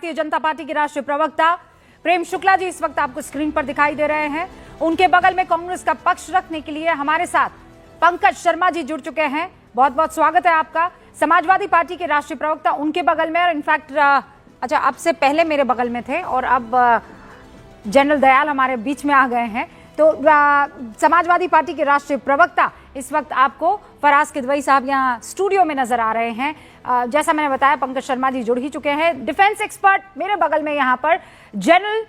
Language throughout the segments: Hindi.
भारतीय जनता पार्टी के राष्ट्रीय प्रवक्ता प्रेम शुक्ला जी इस वक्त आपको स्क्रीन पर दिखाई दे रहे हैं। उनके बगल में कांग्रेस का पक्ष रखने के लिए हमारे साथ पंकज शर्मा जी जुड़ चुके हैं। बहुत बहुत स्वागत है आपका। समाजवादी पार्टी के राष्ट्रीय प्रवक्ता उनके बगल में, और इनफैक्ट अच्छा आपसे पहले मेरे बगल में थे और अब जनरल दयाल हमारे बीच में आ गए हैं। तो समाजवादी पार्टी के राष्ट्रीय प्रवक्ता इस वक्त आपको फराज किदवई साहब यहाँ स्टूडियो में नजर आ रहे हैं। जैसा मैंने बताया पंकज शर्मा जी जुड़ ही चुके हैं। डिफेंस एक्सपर्ट मेरे बगल में यहाँ पर जनरल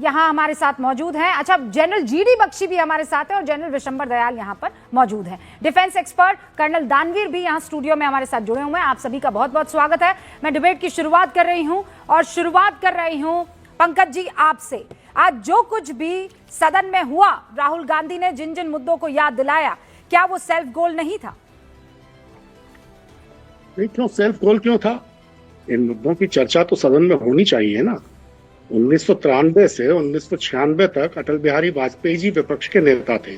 यहाँ हमारे साथ मौजूद हैं। अच्छा, जनरल जीडी बख्शी भी हमारे साथ है और जनरल विशंबर दयाल यहाँ पर मौजूद हैं। डिफेंस एक्सपर्ट कर्नल दानवीर भी यहाँ स्टूडियो में हमारे साथ जुड़े हुए हैं। आप सभी का बहुत बहुत स्वागत है। मैं डिबेट की शुरुआत कर रही हूँ और शुरुआत कर रही हूँ पंकज जी आपसे। आज जो कुछ भी सदन में हुआ, राहुल गांधी ने जिन जिन मुद्दों को याद दिलाया, क्या वो सेल्फ गोल नहीं था? नहीं, क्यों सेल्फ गोल क्यों था? इन मुद्दों की चर्चा तो सदन में होनी चाहिए ना। 1993 से 1996 तक अटल बिहारी वाजपेयी जी विपक्ष के नेता थे।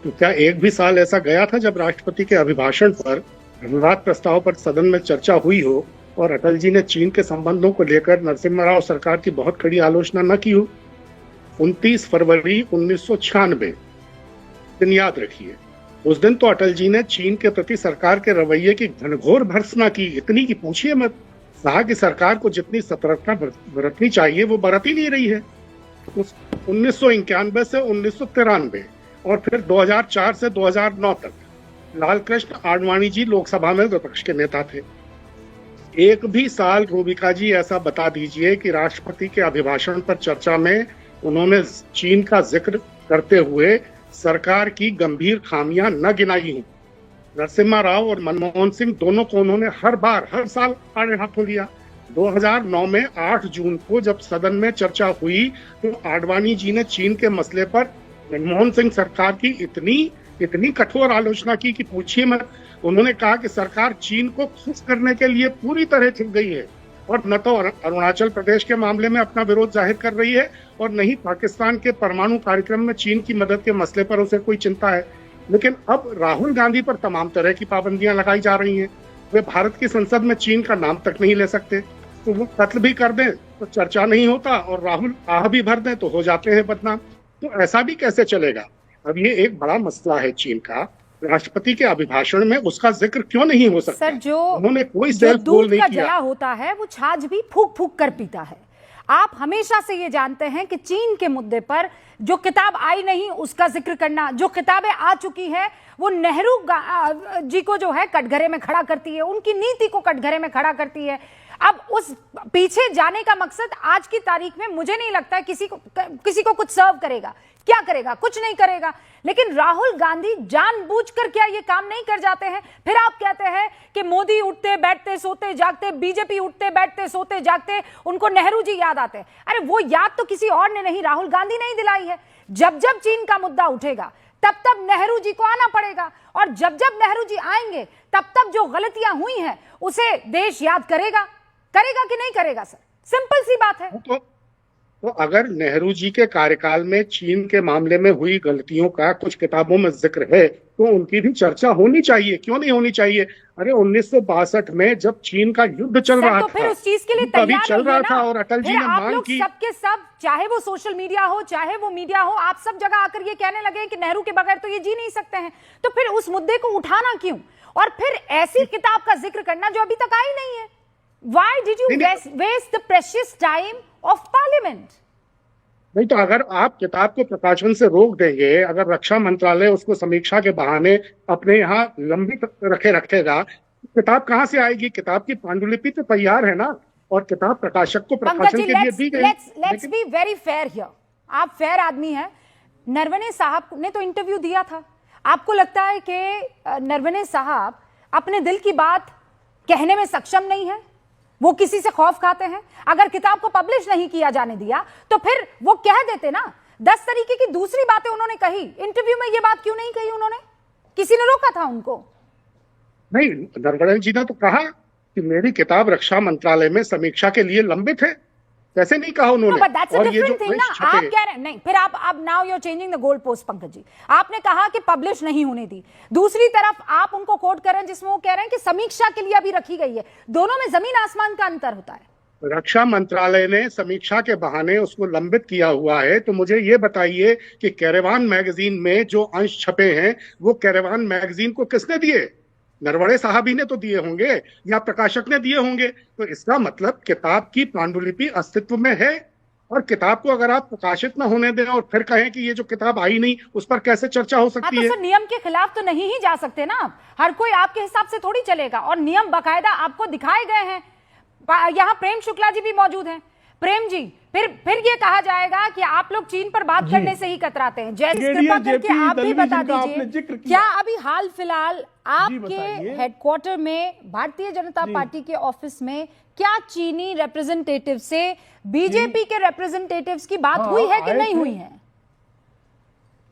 तो क्या एक भी साल ऐसा गया था जब राष्ट्रपति के अभिभाषण पर, धन्यवाद प्रस्ताव पर सदन में चर्चा हुई हो और अटल जी ने चीन के संबंधों को लेकर नरसिम्हा राव सरकार की बहुत कड़ी आलोचना न की हो? 29 फरवरी 1996 दिन याद रखिए। उस दिन तो अटल जी ने चीन के प्रति सरकार के रवैये की घनघोर भर्त्सना की, इतनी की पूछिए मत। कहा कि सरकार को जितनी सतर्कता बरतनी चाहिए वो बरत ही नहीं रही है। 1991 से 1993 और फिर 2004 से 2009 तक लालकृष्ण आडवाणी जी लोकसभा में विपक्ष के नेता थे। एक भी साल रूबिका जी ऐसा बता दीजिए कि राष्ट्रपति के अभिभाषण पर चर्चा में उन्होंने चीन का जिक्र करते हुए सरकार की गंभीर खामियां न गिनाई हों। नरसिम्हा राव और मनमोहन सिंह दोनों को उन्होंने हर साल आड़े हाथों लिया। 2009 में 8 जून को जब सदन में चर्चा हुई तो आडवाणी जी ने चीन के मसले पर मनमोहन सिंह सरकार की इतनी कठोर आलोचना की कि पूछिए मत। उन्होंने कहा कि सरकार चीन को खुश करने के लिए पूरी तरह छिप गई है और न तो अरुणाचल प्रदेश के मामले में अपना विरोध जाहिर कर रही है और न ही पाकिस्तान के परमाणु कार्यक्रम में चीन की मदद के मसले पर उसे कोई चिंता है। लेकिन अब राहुल गांधी पर तमाम तरह की पाबंदियां लगाई जा रही हैं। वे भारत की संसद में चीन का नाम तक नहीं ले सकते। तो वो कत्ल भी कर दें तो चर्चा नहीं होता और राहुल आह भी भर दें तो हो जाते हैं बदनाम। तो ऐसा भी कैसे चलेगा? अब ये एक बड़ा मसला है चीन का। राष्ट्रपति के अभिभाषण में उसका जिक्र क्यों नहीं हो सकता? सर, जो उन्होंने कोई सेल्फ गोल नहीं किया। जला होता है वो छाछ भी फूक फूक कर पीता है। आप हमेशा से ये जानते हैं कि चीन के मुद्दे पर जो किताब आई नहीं उसका जिक्र करना, जो किताबें आ चुकी है वो नेहरू जी को जो है कटघरे में खड़ा करती है, उनकी नीति को कटघरे में खड़ा करती है। अब उस पीछे जाने का मकसद आज की तारीख में मुझे नहीं लगता है किसी को कुछ सर्व करेगा। क्या करेगा? कुछ नहीं करेगा। लेकिन राहुल गांधी जानबूझकर क्या ये काम नहीं कर जाते हैं? फिर आप कहते हैं कि मोदी उठते बैठते सोते जागते, बीजेपी उठते बैठते सोते जागते, उनको नेहरू जी याद आते हैं। अरे वो याद तो किसी और ने नहीं, राहुल गांधी ने ही दिलाई है। जब जब चीन का मुद्दा उठेगा तब तब नेहरू जी को आना पड़ेगा और जब जब नेहरू जी आएंगे तब तब जो गलतियां हुई हैं उसे देश याद करेगा कि नहीं करेगा? सर, सिंपल सी बात है। तो अगर नेहरू जी के कार्यकाल में चीन के मामले में हुई गलतियों का कुछ किताबों में जिक्र है तो उनकी भी चर्चा होनी चाहिए। क्यों नहीं होनी चाहिए? अरे 1962 में जब चीन का युद्ध चल रहा तो था, फिर उस चीज के लिए तैयार चल रहा था और अटल जी ने मांग की। सबके सब, चाहे वो सोशल मीडिया हो चाहे वो मीडिया हो, आप सब जगह आकर ये कहने लगे कि नेहरू के बगैर तो ये जी नहीं सकते हैं। तो फिर उस मुद्दे को उठाना क्यों और फिर ऐसी किताब का जिक्र करना जो अभी तक आई नहीं है? Why did you waste the precious time of parliament? नहीं तो अगर आप किताब को प्रकाशन से रोक देंगे, अगर रक्षा मंत्रालय उसको समीक्षा के बहाने अपने यहाँ लंबित रखेगा, किताब कहाँ से आएगी? किताब की पांडुलिपि तो तैयार है ना और किताब प्रकाशक को प्रकाशन के लिए दी गई। Let's be very fair here. आप फेयर आदमी हैं। नरवणे साहब ने तो इंटरव्यू दिया था। आपको लगता है कि नरवणे साहब अपने दिल की बात कहने में सक्षम नहीं है? वो किसी से खौफ खाते हैं? अगर किताब को पब्लिश नहीं किया जाने दिया तो फिर वो कह देते ना। 10 तरीके की दूसरी बातें उन्होंने कही, इंटरव्यू में ये बात क्यों नहीं कही उन्होंने? किसी ने रोका था उनको? नहीं, नरवणे जी ने तो कहा कि मेरी किताब रक्षा मंत्रालय में समीक्षा के लिए लंबित है। कैसे नहीं कहा उन्होंने? और ये जो थिंग ना, आप कह रहे हैं नहीं, फिर आप now you are changing the goal post. Pankaj ji, आपने कहा कि पब्लिश नहीं होने दी, दूसरी तरफ आप उनको कोट कर रहे हैं जिसमें वो कह रहे हैं कि समीक्षा के लिए अभी रखी गई है। दोनों में जमीन आसमान का अंतर होता है। रक्षा मंत्रालय ने समीक्षा के बहाने उसको लंबित किया हुआ है। तो मुझे ये बताइए कि कैरेवान मैगजीन में जो अंश छपे हैं वो कैरेवान मैगजीन को किसने दिए? नरवणे साहब ही ने तो दिए होंगे या प्रकाशक ने दिए होंगे। तो इसका मतलब किताब की पांडुलिपि अस्तित्व में है, और किताब को अगर आप प्रकाशित न होने दें और फिर कहें कि ये जो किताब आई नहीं उस पर कैसे चर्चा हो सकती तो है? सर नियम के खिलाफ तो नहीं ही जा सकते ना आप। हर कोई आपके हिसाब से थोड़ी चलेगा, और नियम बकायदा आपको दिखाए गए हैं। यहाँ प्रेम शुक्ला जी भी मौजूद हैं। प्रेम जी, फिर ये कहा जाएगा कि आप लोग चीन पर बात करने से ही कतराते हैं। जैसे कृपा करके आप भी बता दीजिए, क्या अभी हाल फिलहाल आपके हेडक्वार्टर में भारतीय जनता पार्टी के ऑफिस में क्या चीनी रिप्रेजेंटेटिव से बीजेपी के रिप्रेजेंटेटिव्स की बात हुई है कि नहीं हुई है?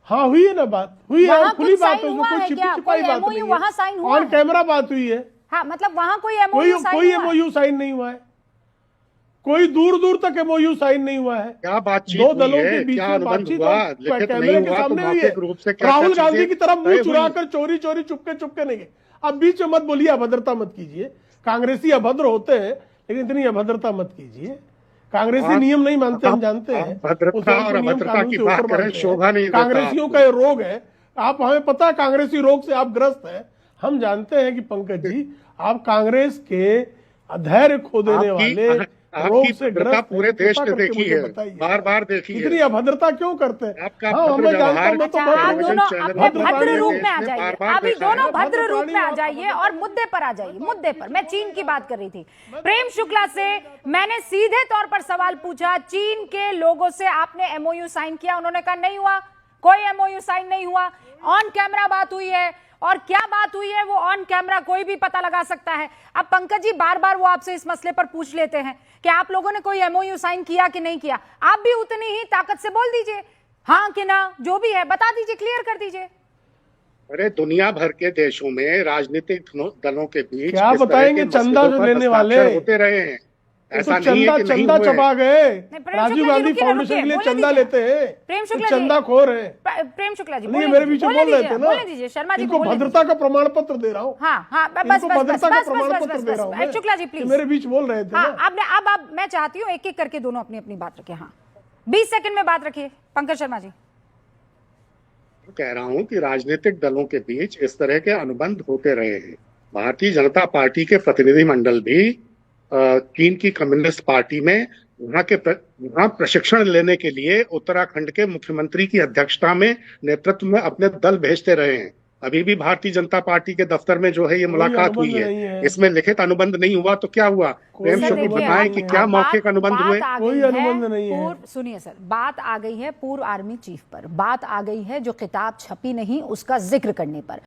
हाँ हुई है ना, बात हुई है, खुली बात है, हुआ है क्या? कोई एमओयू वहां साइन हुआ? ऑन कैमरा बात हुई है। हाँ, मतलब वहां कोई एमओयू साइन नहीं हुआ है। कोई दूर दूर तक एमओयू साइन नहीं हुआ है। क्या बातचीत दो दलों हुई के है? बीच क्या में अनुबंध बातचीत हुआ? कैमरे नहीं के हुआ सामने तो हुई है। मौखिक रूप से क्या राहुल क्या गांधी चीजें की तरफ मुंह तय चुरा हुई? कर चोरी चुपके नहीं गए। अब बीच में मत बोलिए, अभद्रता मत कीजिए। कांग्रेसी अभद्र होते हैं लेकिन इतनी अभद्रता मत कीजिए। कांग्रेसी नियम नहीं मानते, हम जानते हैं। भद्रता और अभद्रता की बात करें, शोभा नहीं देता। कांग्रेसियों का ये रोग है, आप हमें पता है कांग्रेसी रोग से आप ग्रस्त हैं। हम जानते हैं कि पंकज जी आप कांग्रेस के धैर्य खो देने वाले रोग से ग्रस्त पूरे देश ने देखी है, बार बार देखी है। इतनी अभद्रता क्यों करते हैं? आपका हाँ, हमें जानता हूं, मैं तो आप दोनों अपने भद्र रूप में आ बार जाइए। बार अभी देखा दोनों है। भद्र रूप में आ जाइए और मुद्दे पर आ जाइए। मुद्दे पर मैं चीन की बात कर रही थी। प्रेम शुक्ला से मैंने सीधे तौर पर सवाल पूछा, चीन के लोगों से आपने एमओयू साइन किया? उन्होंने कहा नहीं हुआ, कोई एमओयू साइन नहीं हुआ। ऑन कैमरा बात हुई है, और क्या बात हुई है वो ऑन कैमरा कोई भी पता लगा सकता है। अब पंकज जी बार बार वो आपसे इस मसले पर पूछ लेते हैं कि आप लोगों ने कोई एमओयू साइन किया कि नहीं किया। आप भी उतनी ही ताकत से बोल दीजिए, हाँ कि ना, जो भी है बता दीजिए, क्लियर कर दीजिए। अरे दुनिया भर के देशों में राजनीतिक दलों के बीच क्या बताएंगे? चंदा लेने वाले होते रहे हैं। ऐसा तो नहीं है कि नहीं चंदा हुए। चबा गए। प्रेम राजीव शुक्ला जी, गांधी रुकिए, फाउंडेशन के लिए बोलने चंदा दीजिए। लेते हैं, प्रेम शुक्ला जी, चंदा खोर है। प्रेम शुक्ला जी नहीं, मेरे बीच में बोल रहे थे ना, बोलने दीजिए। शर्मा जी इनको को भद्रता का प्रमाण पत्र दे रहा हूँ। हाँ हाँ, बस इनको भद्रता का प्रमाण पत्र दे रहा हूँ मैं। शुक्ला जी प्लीज, मेरे बीच बोल रहे थे हाँ, ना। आपने अब मैं चाहती हूँ एक एक करके दोनों अपनी अपनी बात रखे। हाँ 20 सेकंड में बात रखिए पंकज शर्मा जी। कह रहा हूं कि राजनीतिक दलों के बीच इस तरह के अनुबंध होते रहे हैं। भारतीय जनता पार्टी के प्रतिनिधिमंडल भी चीन की कम्युनिस्ट पार्टी में वहां प्रशिक्षण लेने के लिए उत्तराखंड के मुख्यमंत्री की अध्यक्षता में नेतृत्व में अपने दल भेजते रहे हैं। अभी भी भारतीय जनता पार्टी के दफ्तर में जो है ये मुलाकात हुई है। इसमें लिखित अनुबंध नहीं हुआ तो क्या हुआ? प्रेम शुक्ला बताएं कि क्या मौखिक अनुबंध हुए? कोई अनुबंध नहीं है। सुनिए सर, बात आ गई है पूर्व आर्मी चीफ पर, बात आ गई है जो किताब छपी नहीं उसका जिक्र करने पर।